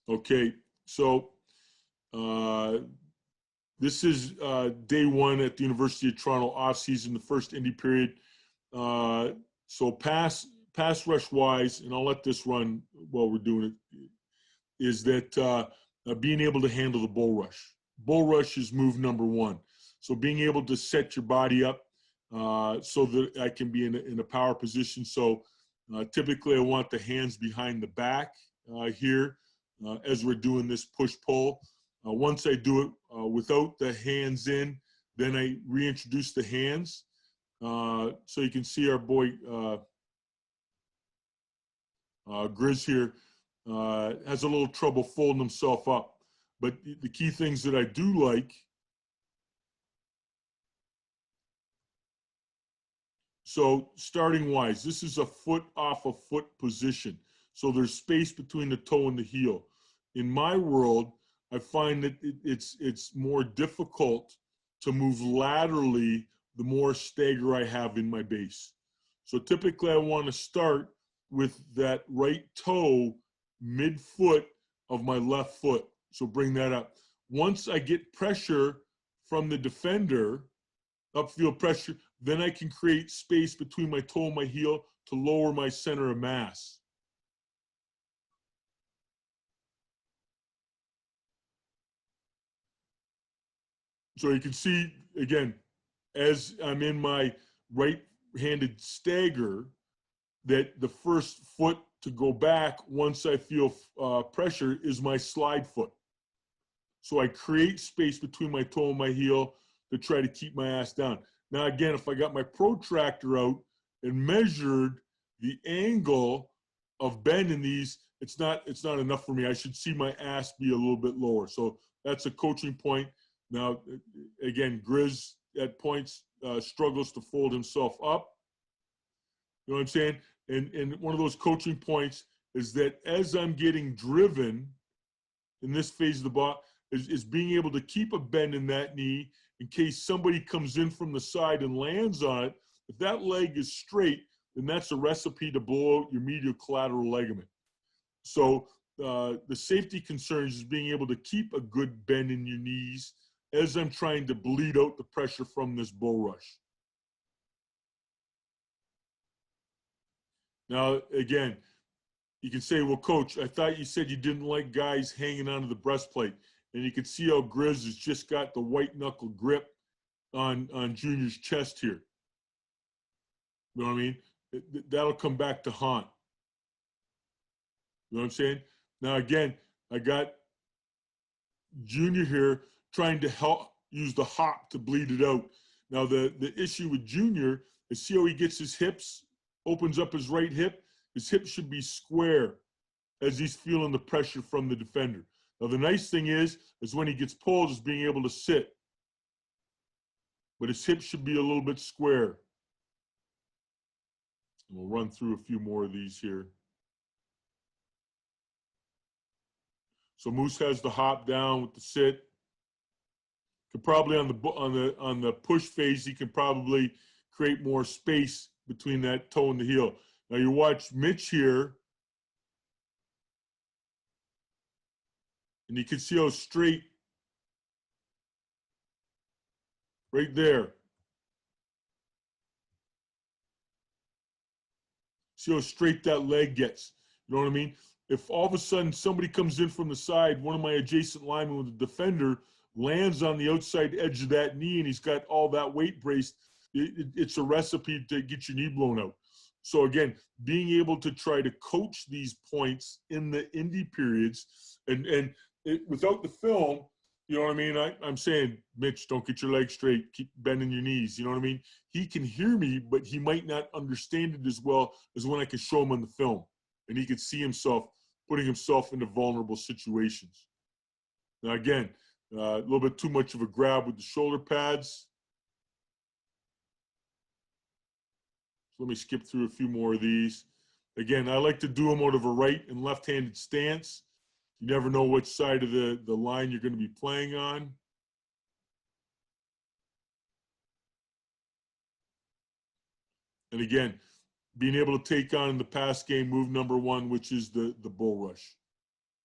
Okay, so this is day one at the University of Toronto off season, the first indie period. So pass rush wise, and I'll let this run while we're doing it, is that being able to handle the bull rush. Bull rush is move number one. So being able to set your body up so that I can be in a power position. So typically I want the hands behind the back here as we're doing this push-pull. Once I do it without the hands in, then I reintroduce the hands. So you can see our boy Grizz here has a little trouble folding himself up. But the key things that I do like, so starting wise, this is a foot off a foot position. So there's space between the toe and the heel. In my world, I find that it's more difficult to move laterally the more stagger I have in my base. So typically I want to start with that right toe mid-foot of my left foot. So bring that up. Once I get pressure from the defender, upfield pressure, then I can create space between my toe and my heel to lower my center of mass. So you can see, again, as I'm in my right-handed stagger, that the first foot to go back once I feel pressure is my slide foot. So I create space between my toe and my heel to try to keep my ass down. Now, again, if I got my protractor out and measured the angle of bend in these, it's not enough for me. I should see my ass be a little bit lower. So that's a coaching point. Now, again, Grizz at points struggles to fold himself up. You know what I'm saying? And one of those coaching points is that as I'm getting driven in this phase of the ball, is being able to keep a bend in that knee in case somebody comes in from the side and lands on it. If that leg is straight, then that's a recipe to blow out your medial collateral ligament. So the safety concerns is being able to keep a good bend in your knees as I'm trying to bleed out the pressure from this bull rush. Now, again, you can say, well, coach, I thought you said you didn't like guys hanging onto the breastplate. And you can see how Grizz has just got the white knuckle grip on Junior's chest here. You know what I mean? That'll come back to haunt. You know what I'm saying? Now, again, I got Junior here trying to help use the hop to bleed it out. Now, the issue with Junior is see how he gets his hips, opens up his right hip. His hip should be square as he's feeling the pressure from the defender. Now, the nice thing is when he gets pulled, is being able to sit. But his hip should be a little bit square. And we'll run through a few more of these here. So Moose has the hop down with the sit. Could probably on the push phase, he can probably create more space between that toe and the heel. Now you watch Mitch here, and you can see how straight, right there. See how straight that leg gets. You know what I mean? If all of a sudden somebody comes in from the side, one of my adjacent linemen with a defender lands on the outside edge of that knee and he's got all that weight braced, it's a recipe to get your knee blown out. So again, being able to try to coach these points in the indie periods and without the film, you know what I mean? I'm saying, Mitch, don't get your legs straight. Keep bending your knees. You know what I mean? He can hear me, but he might not understand it as well as when I can show him on the film. And he can see himself putting himself into vulnerable situations. Now, again, a little bit too much of a grab with the shoulder pads. So let me skip through a few more of these. Again, I like to do them out of a right and left-handed stance. You never know which side of the line you're going to be playing on. And again, being able to take on in the pass game move number one, which is the bull rush.